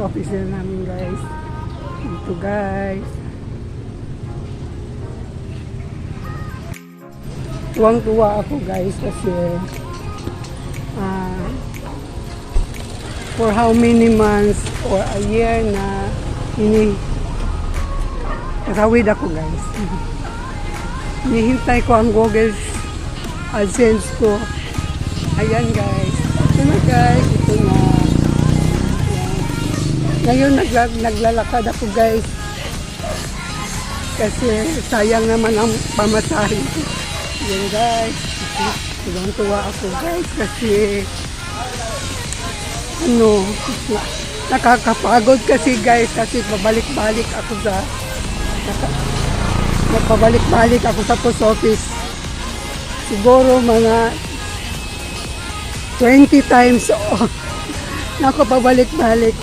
office na namin guys. Dito guys. Tuwang-tuwa ako guys kasi for how many months or a year na kasawid ako guys. Hinihintay ko ang Google AdSense ko. Ayan guys. Ito na guys. Ito na. Ayan. Ngayon naglalakad ako guys. Kasi sayang naman ang pamasahe. Ayan guys. Tuwang-tuwa ako guys. Kasi nakakapagod kasi guys. Kasi pabalik-balik ako sa post office. Siguro mga 20 times ako pabalik-balik,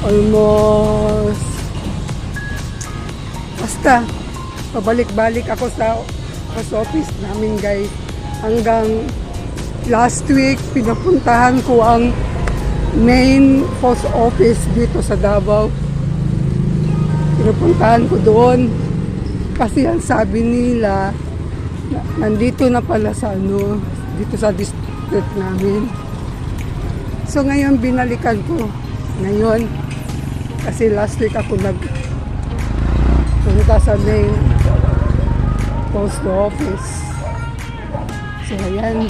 almost basta pabalik-balik ako sa post office namin guys. Hanggang last week pinapuntahan ko ang main post office dito sa Davao. Pinupuntahan ko doon kasi ang sabi nila nandito na pala sa dito sa district namin. So ngayon binalikan ko ngayon kasi last week ako nagpunta sa main post office. So ayan,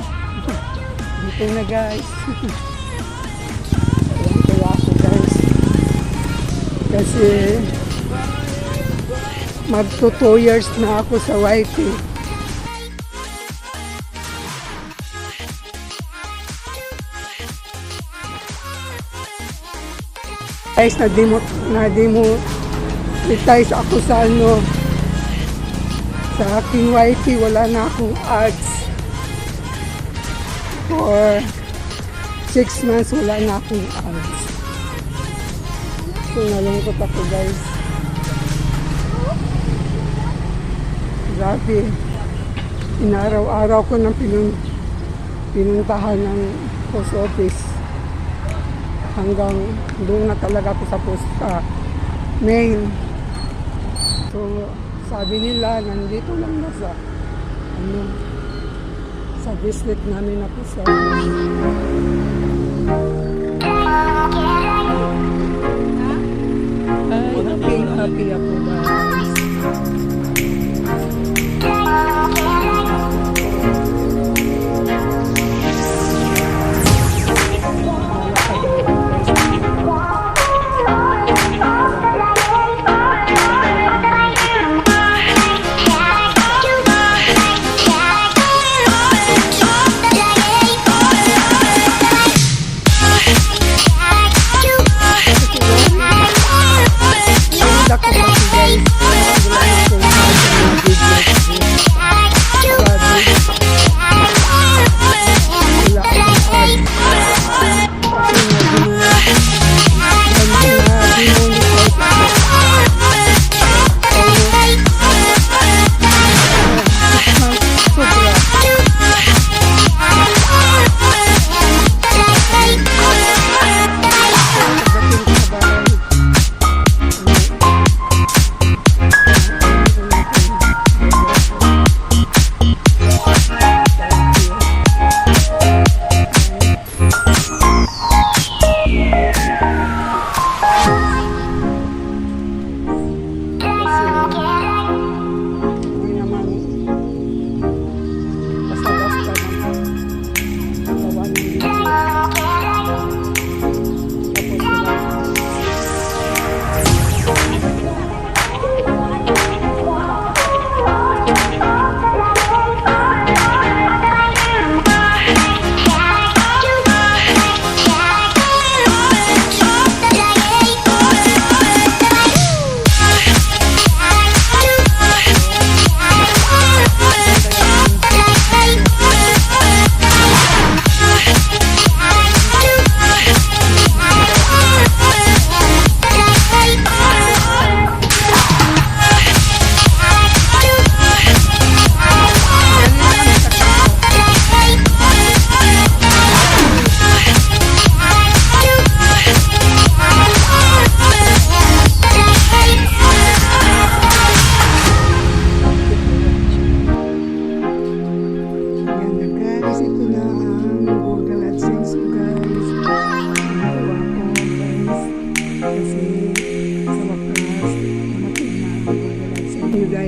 dito na guys. Tuwa ako guys kasi magto 2 years na ako sa YT. Guys, na-demonetize ako sa sa aking YT. Wala na akong ads. For 6 months, wala na akong ads. So, nalungkot ako guys. Grabe. Inaraw-araw ko nang pinuntahan ng post office. Hanggang doon na talaga ako sa posta mail. So, sabi nila, nandito lang na sa district namin na post office. Ay, happy ako guys.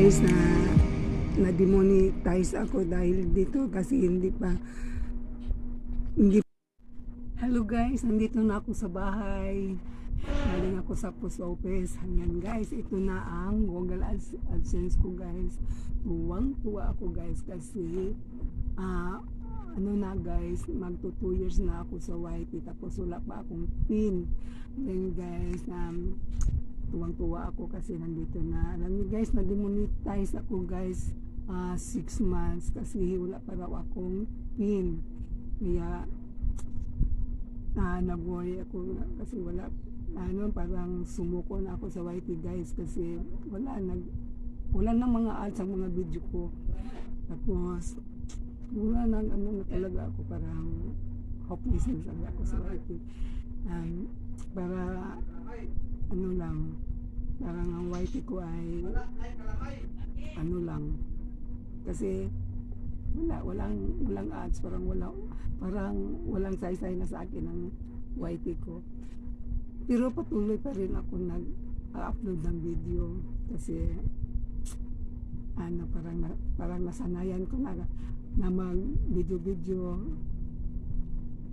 guys na na-demonetize ako dahil dito kasi hindi. Hello guys, nandito na ako sa bahay. Galing ako sa post office. Hanggang guys, ito na ang Google AdSense ko guys. Tuwang-tuwa ako guys kasi ano na guys, magto 2 years na ako sa YT tapos wala pa akong PIN. Then guys, tuwang-tuwa ako kasi nandito na. Alam niyo guys, na-demonetize ako guys 6 months kasi wala pa raw akong PIN. Kaya nag-worry ako kasi wala parang sumuko na ako sa YT guys kasi wala na mga ads ang mga video ko. Tapos wala na na talaga ako, parang hopeless na talaga ako sa YT. Para parang ang YT ko ay kasi walang ads, parang walang saysay na sa akin ang YT ko. Pero patuloy pa rin ako nag-upload ng video kasi parang nasanayan ko na mag video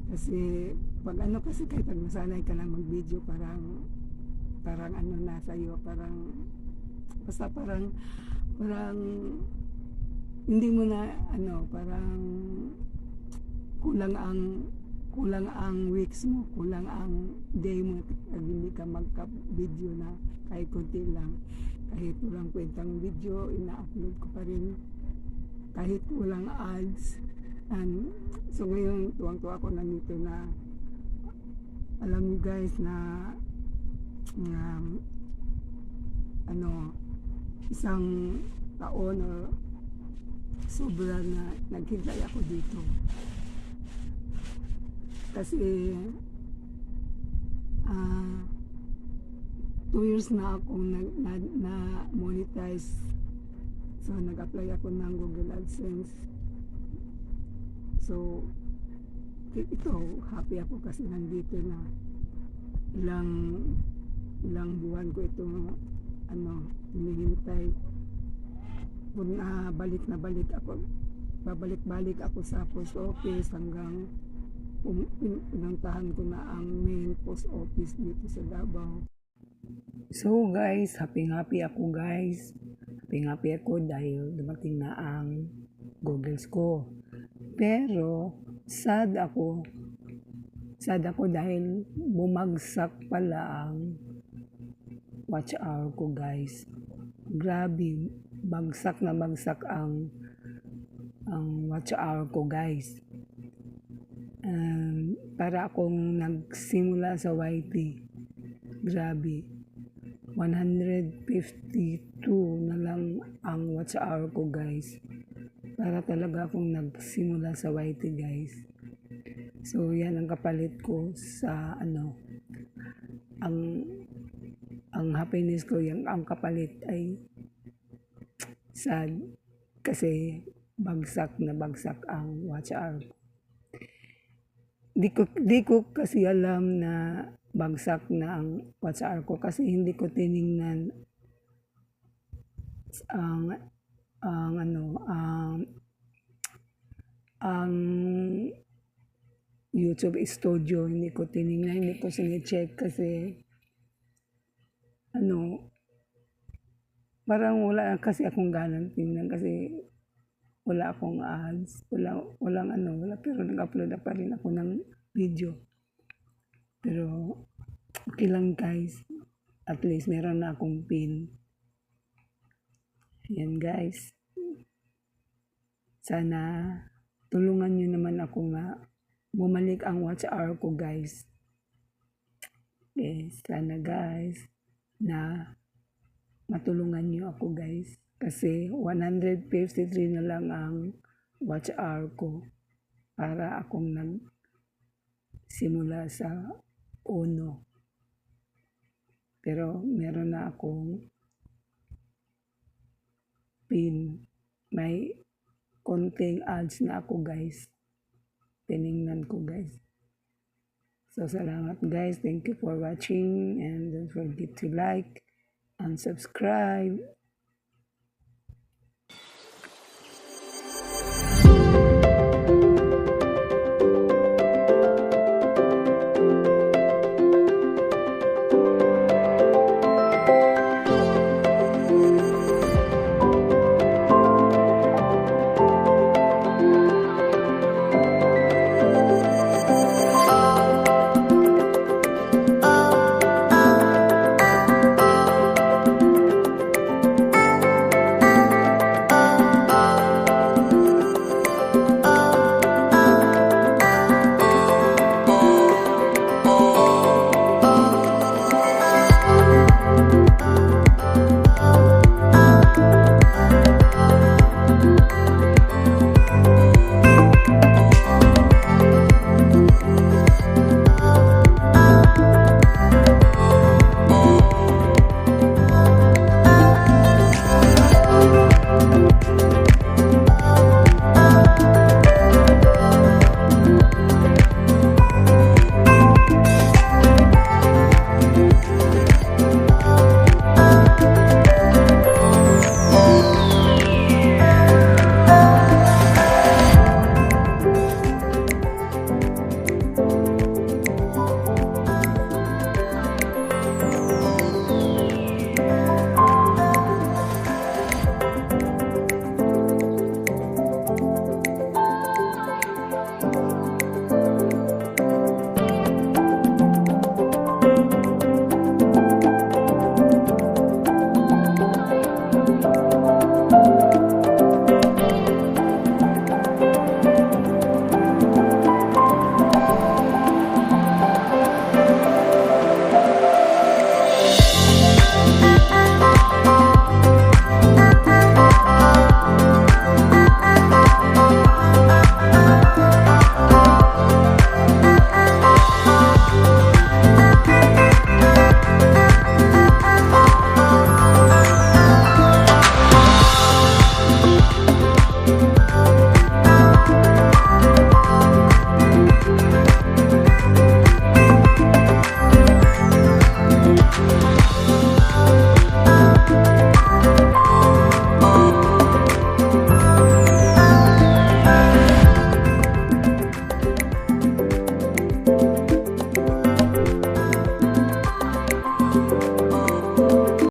kasi kasi kahit nasanay ka na mag video parang na sa'yo, basta parang hindi mo na parang kulang ang weeks mo, kulang ang day mo pag hindi ka magka-video na kahit konti lang, kahit walang kwentang video, ina-upload ko pa rin kahit walang ads. So ngayon tuwang-tuwa ako nandito na, alam niyo guys na isang taon o sobra na naghintay ako dito kasi 2 years na akong na monetize. So nag-apply ako ng Google AdSense. So ito, happy ako kasi nandito na. Ilang buwan ko ito hinihintay. Babalik ako sa post office hanggang pinuntahan ko na ang main post office dito sa Davao. So guys, happy ako guys. Happy ako dahil dumating na ang Googles ko. Pero sad ako dahil bumagsak pala ang watch hour ko guys. Grabe, bagsak ang watch hour ko guys. Para akong nagsimula sa YT, grabe, 152 na lang ang watch hour ko guys. Para talaga akong nagsimula sa YT guys. So yan ang kapalit ko sa ang happiness ko, ang kapalit ay sad kasi bagsak ang watch hour ko. Di ko kasi alam na bagsak na ang watch hour ko kasi hindi ko tiningnan ang YouTube Studio. Hindi ko tiningnan, hindi ko sine-check kasi parang wala kasi akong ganang tingnan kasi wala akong ads, wala, pero nag-upload na pa rin ako ng video. Pero okay lang guys, at least meron na akong PIN. Yan guys, sana tulungan nyo naman ako na bumalik ang watch hour ko guys. Sana guys na matulungan nyo ako guys. Kasi 153 na lang ang watch hour ko para akong nagsimula sa uno. Pero meron na akong PIN. May konting ads na ako guys. Tiningnan ko guys. So salamat guys. Thank you for watching and don't forget to like and subscribe.